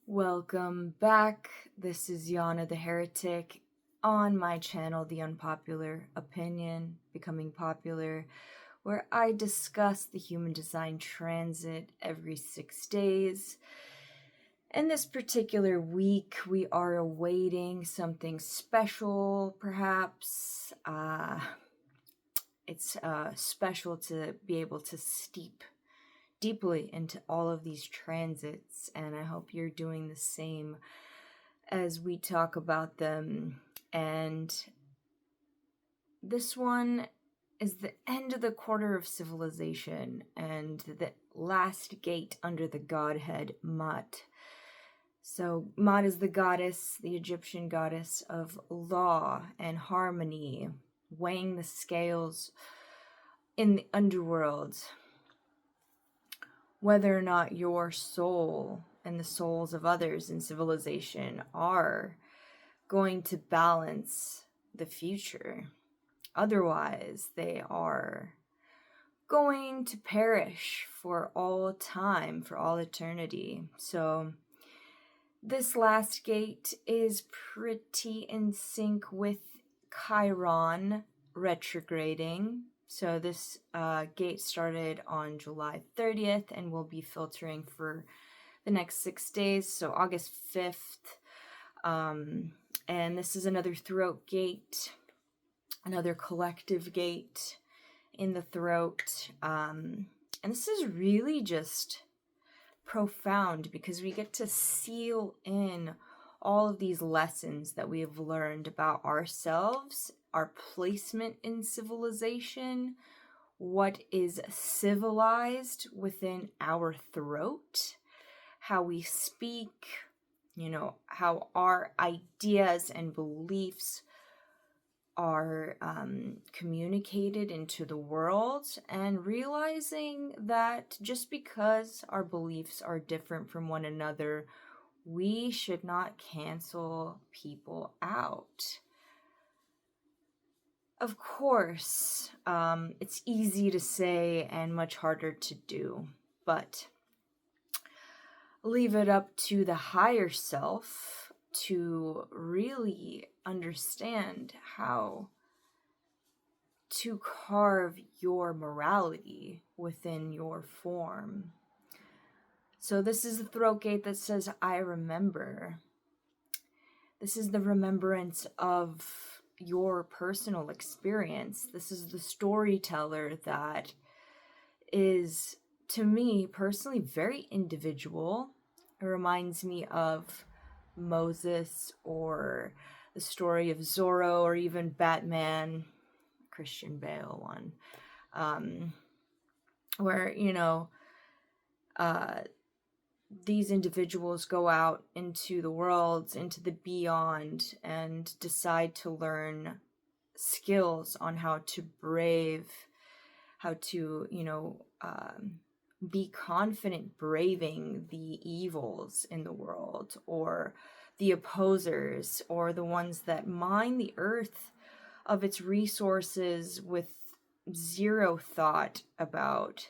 Welcome back. This is Yana the Heretic on my channel, The Unpopular Opinion, Becoming Popular, where I discuss the human design transit every 6 days. In this particular week, we are awaiting something special, perhaps. It's special to be able to steep deeply into all of these transits, and I hope you're doing the same as we talk about them. And this one is the end of the quarter of civilization and the last gate under the godhead Maat. So Maat is the goddess, the Egyptian goddess of law and harmony, weighing the scales in the underworld. Whether or not your soul and the souls of others in civilization are going to balance the future. Otherwise, they are going to perish for all time, for all eternity. So this last gate is pretty in sync with Chiron retrograding. So this gate started on July 30th and will be filtering for the next 6 days, so August 5th. And this is another throat gate, another collective gate in the throat. And this is really just profound because we get to seal in all of these lessons that we have learned about ourselves, our placement in civilization, what is civilized within our throat, how we speak, how our ideas and beliefs are communicated into the world, and realizing that just because our beliefs are different from one another, we should not cancel people out. Of course, it's easy to say and much harder to do, but leave it up to the higher self to really understand how to carve your morality within your form. So this is the throat gate that says, I remember. This is the remembrance of your personal experience. This is the storyteller that is, to me personally, very individual. It reminds me of Moses or the story of Zorro or even Batman, Christian Bale one, where, these individuals go out into the world, into the beyond, and decide to learn skills on how to brave, how to, be confident braving the evils in the world, or the opposers, or the ones that mine the earth of its resources with zero thought about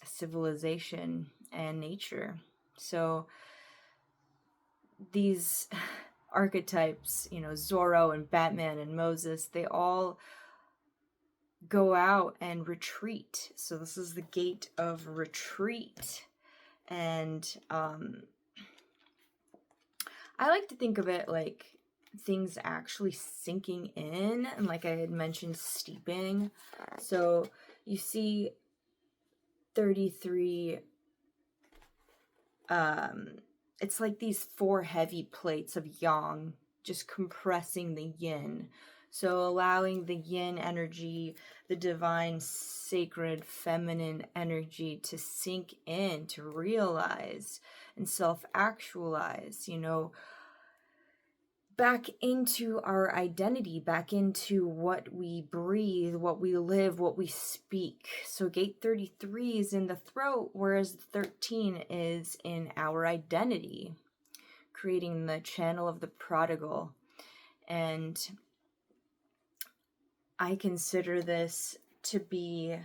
civilization and nature. So these archetypes, Zorro and Batman and Moses, they all go out and retreat. So this is the gate of retreat. And I like to think of it like things actually sinking in, and like I had mentioned, steeping. So you see 33, it's like these 4 heavy plates of yang just compressing the yin. So allowing the yin energy, the divine, sacred, feminine energy to sink in, to realize and self-actualize, back into our identity, back into what we breathe, what we live, what we speak. So gate 33 is in the throat, whereas 13 is in our identity, creating the channel of the prodigal. And I consider this to be,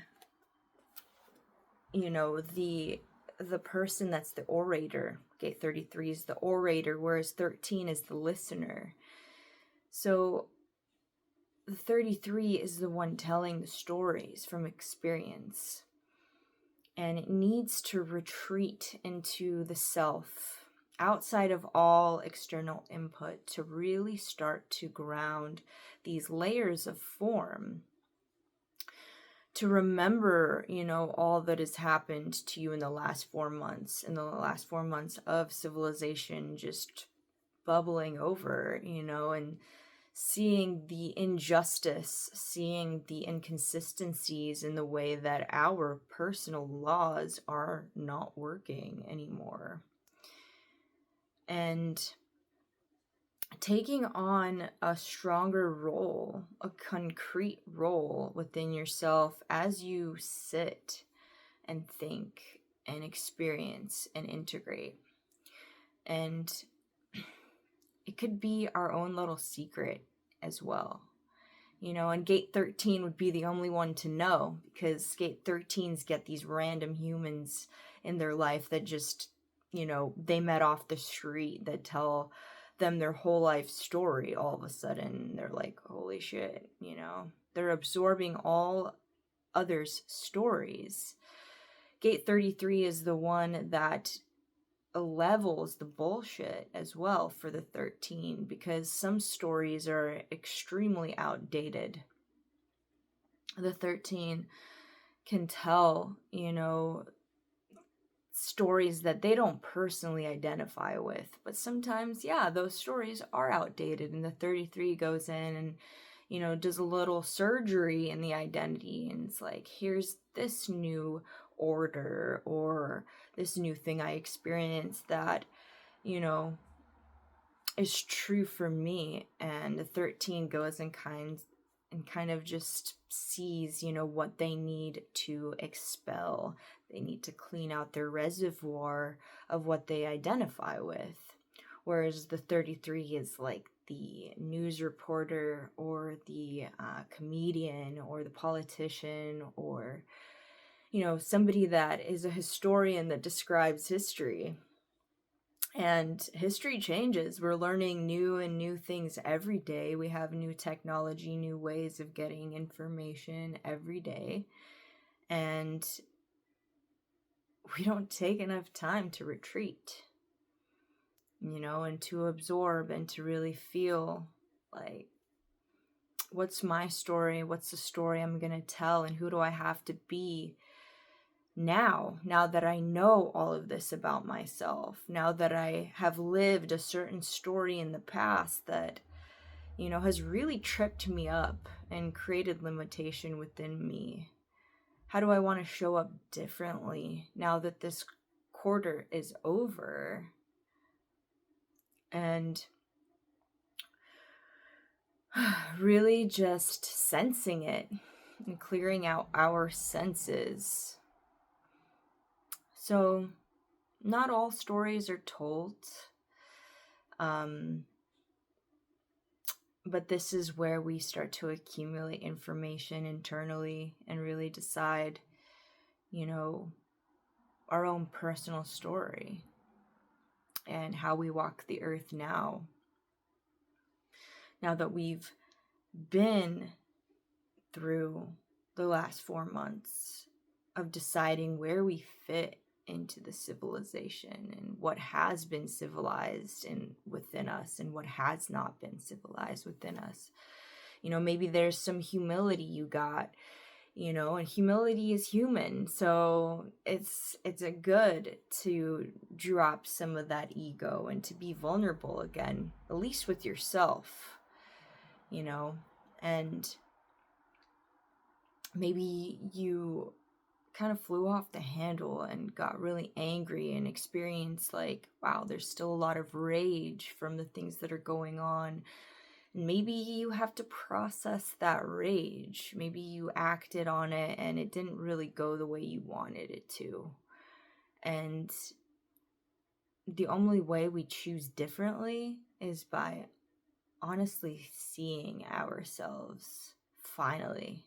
the the person that's the orator. Gate 33 is the orator, whereas 13 is the listener. So the 33 is the one telling the stories from experience. And it needs to retreat into the self, outside of all external input, to really start to ground these layers of form, to remember, all that has happened to you in the last 4 months, of civilization just bubbling over, and seeing the injustice, seeing the inconsistencies in the way that our personal laws are not working anymore. And taking on a stronger role, a concrete role within yourself as you sit and think and experience and integrate. And it could be our own little secret as well. And gate 13 would be the only one to know, because gate 13s get these random humans in their life that just, they met off the street, that tell them their whole life story. All of a sudden, they're like, holy shit, they're absorbing all others' stories. Gate 33 is the one that levels the bullshit as well for the 13, because some stories are extremely outdated. The 13 can tell, stories that they don't personally identify with, but sometimes, those stories are outdated, and the 33 goes in and, does a little surgery in the identity, and it's like, here's this new order or this new thing I experienced that, is true for me. And the 13 goes and kind of just sees, what they need to expel. They need to clean out their reservoir of what they identify with. Whereas the 33 is like the news reporter or the comedian or the politician, or, somebody that is a historian that describes history. And history changes. We're learning new things every day. We have new technology, new ways of getting information every day. And we don't take enough time to retreat, and to absorb and to really feel like, what's my story? What's the story I'm going to tell? And who do I have to be now that I know all of this about myself, now that I have lived a certain story in the past that, has really tripped me up and created limitation within me? How do I want to show up differently now that this quarter is over? And really just sensing it and clearing out our senses. So, not all stories are told, but this is where we start to accumulate information internally and really decide, our own personal story and how we walk the earth now. Now that we've been through the last 4 months of deciding where we fit into the civilization and what has been civilized within us and what has not been civilized within us. Maybe there's some humility you got, and humility is human. So it's a good to drop some of that ego and to be vulnerable again, at least with yourself, and maybe you kind of flew off the handle and got really angry and experienced like, wow, there's still a lot of rage from the things that are going on. Maybe you have to process that rage. Maybe you acted on it and it didn't really go the way you wanted it to. And the only way we choose differently is by honestly seeing ourselves finally.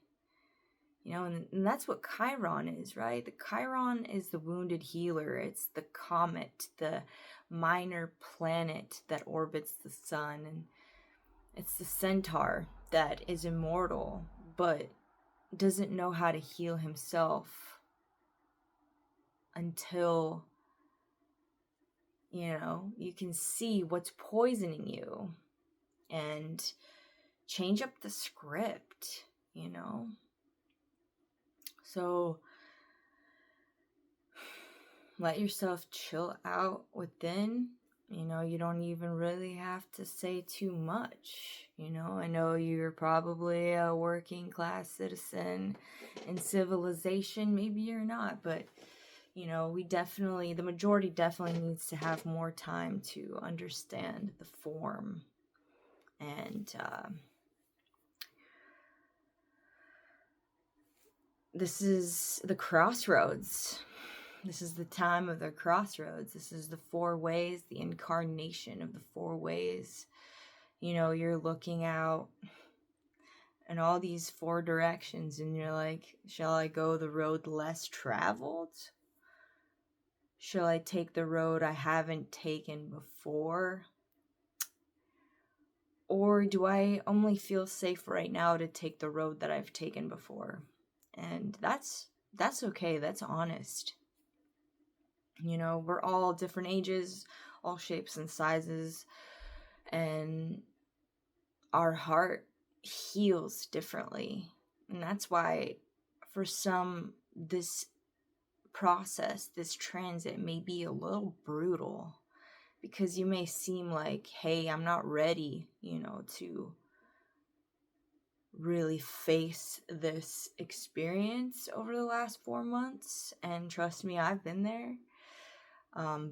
And that's what Chiron is, right? The Chiron is the wounded healer. It's the comet, the minor planet that orbits the sun. And it's the centaur that is immortal, but doesn't know how to heal himself until, you can see what's poisoning you and change up the script, So let yourself chill out within. You don't even really have to say too much. I know you're probably a working class citizen in civilization. Maybe you're not, but the majority definitely needs to have more time to understand the form. And this is the crossroads. This is the time of the crossroads. This is the 4 ways, the incarnation of the 4 ways. You're looking out in all these 4 directions and you're like, shall I go the road less traveled? Shall I take the road I haven't taken before? Or do I only feel safe right now to take the road that I've taken before? And that's okay. That's honest. We're all different ages, all shapes and sizes, and our heart heals differently. And that's why for some, this process, this transit may be a little brutal, because you may seem like, hey, I'm not ready, to really face this experience over the last 4 months. And trust me, I've been there.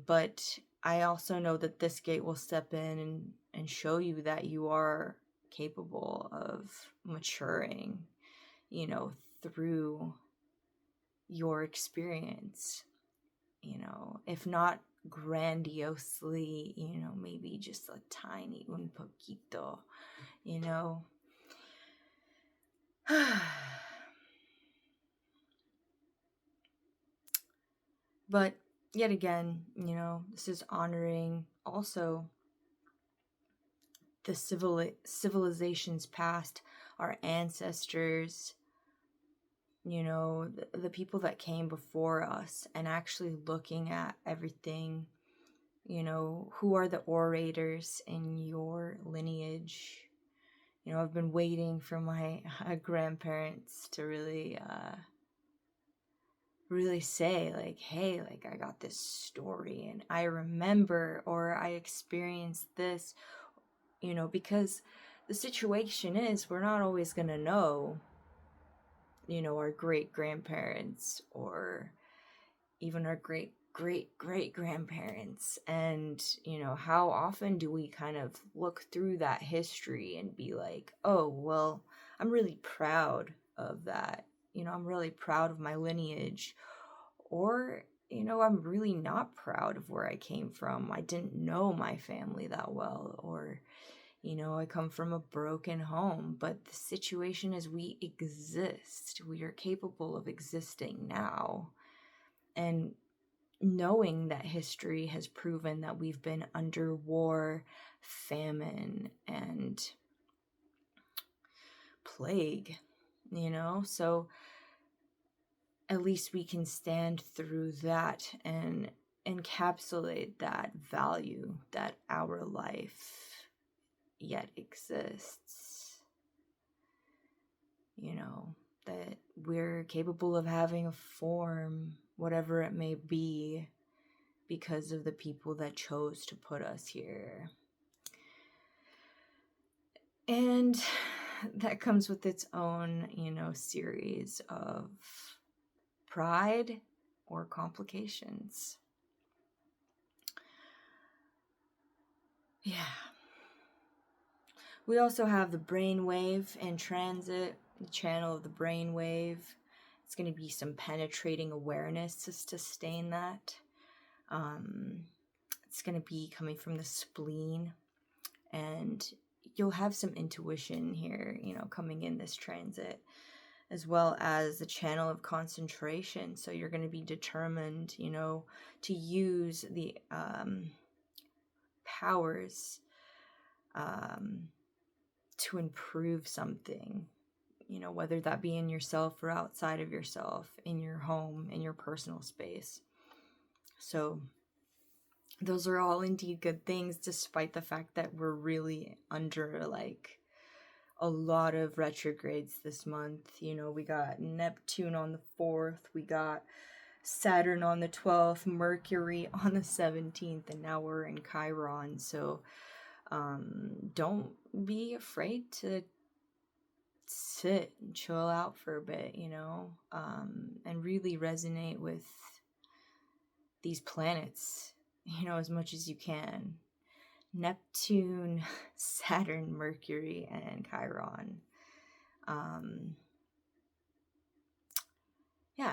But I also know that this gate will step in and show you that you are capable of maturing, through your experience, if not grandiosely, maybe just a tiny un poquito, But yet again, this is honoring also the civilizations past, our ancestors, the people that came before us, and actually looking at everything, who are the orators in your lineage. I've been waiting for my grandparents to really say, like, hey, like, I got this story and I remember, or I experienced this, because the situation is, we're not always going to know, our great grandparents or even our great grandparents. And, how often do we kind of look through that history and be like, oh, well, I'm really proud of that. I'm really proud of my lineage. Or, I'm really not proud of where I came from. I didn't know my family that well. Or, I come from a broken home. But the situation is, we exist. We are capable of existing now. And knowing that history has proven that we've been under war, famine, and plague, so at least we can stand through that and encapsulate that value that our life yet exists, that we're capable of having a form, whatever it may be, because of the people that chose to put us here. And that comes with its own, series of pride or complications. Yeah. We also have the brainwave in transit, the channel of the brainwave. It's going to be some penetrating awareness to sustain that. It's going to be coming from the spleen, and you'll have some intuition here, coming in this transit. as well as the channel of concentration. So you're going to be determined, to use the powers to improve something, whether that be in yourself or outside of yourself, in your home, in your personal space. So those are all indeed good things, despite the fact that we're really under like a lot of retrogrades this month. We got Neptune on the 4th, we got Saturn on the 12th, Mercury on the 17th, and now we're in Chiron. So don't be afraid to sit and chill out for a bit, and really resonate with these planets, as much as you can. Neptune, Saturn, Mercury, and Chiron.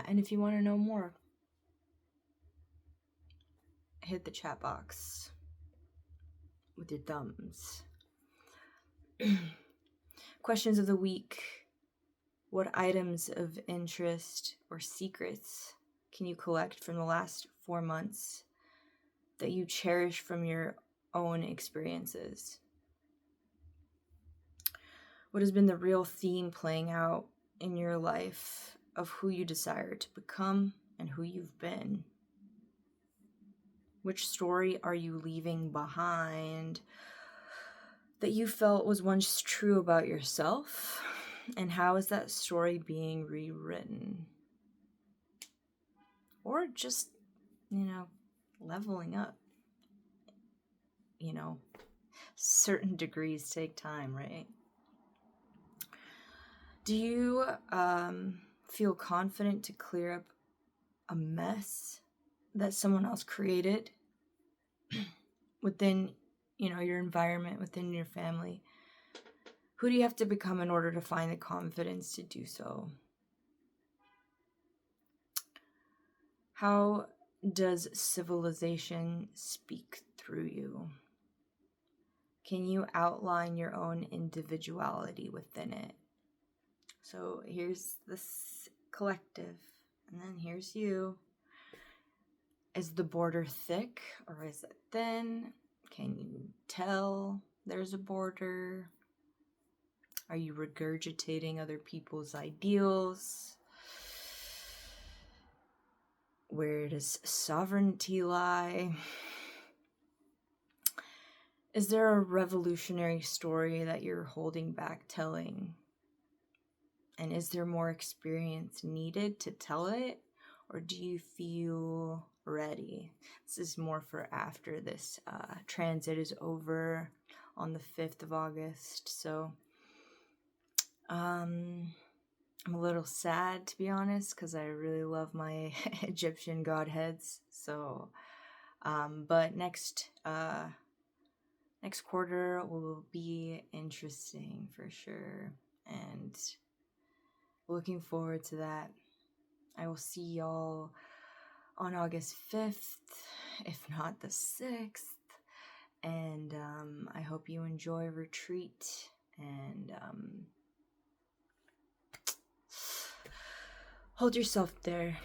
And if you want to know more, hit the chat box with your thumbs. Questions of the week. What items of interest or secrets can you collect from the last 4 months that you cherish from your own experiences? What has been the real theme playing out in your life of who you desire to become and who you've been? Which story are you leaving behind that you felt was once true about yourself? And how is that story being rewritten? Or just, leveling up. Certain degrees take time, right? Do you feel confident to clear up a mess that someone else created within, your environment, within your family? Who do you have to become in order to find the confidence to do so? How does civilization speak through you? Can you outline your own individuality within it? So here's this collective, and then here's you. Is the border thick or is it thin? Can you tell there's a border? Are you regurgitating other people's ideals? Where does sovereignty lie? Is there a revolutionary story that you're holding back telling? And is there more experience needed to tell it? Or do you feel ready? This is more for after this transit is over on the 5th of August. So I'm a little sad, to be honest, because I really love my Egyptian godheads. So, but next quarter will be interesting for sure, and looking forward to that. I will see y'all on August 5th, if not the 6th, and I hope you enjoy retreat, and hold yourself there.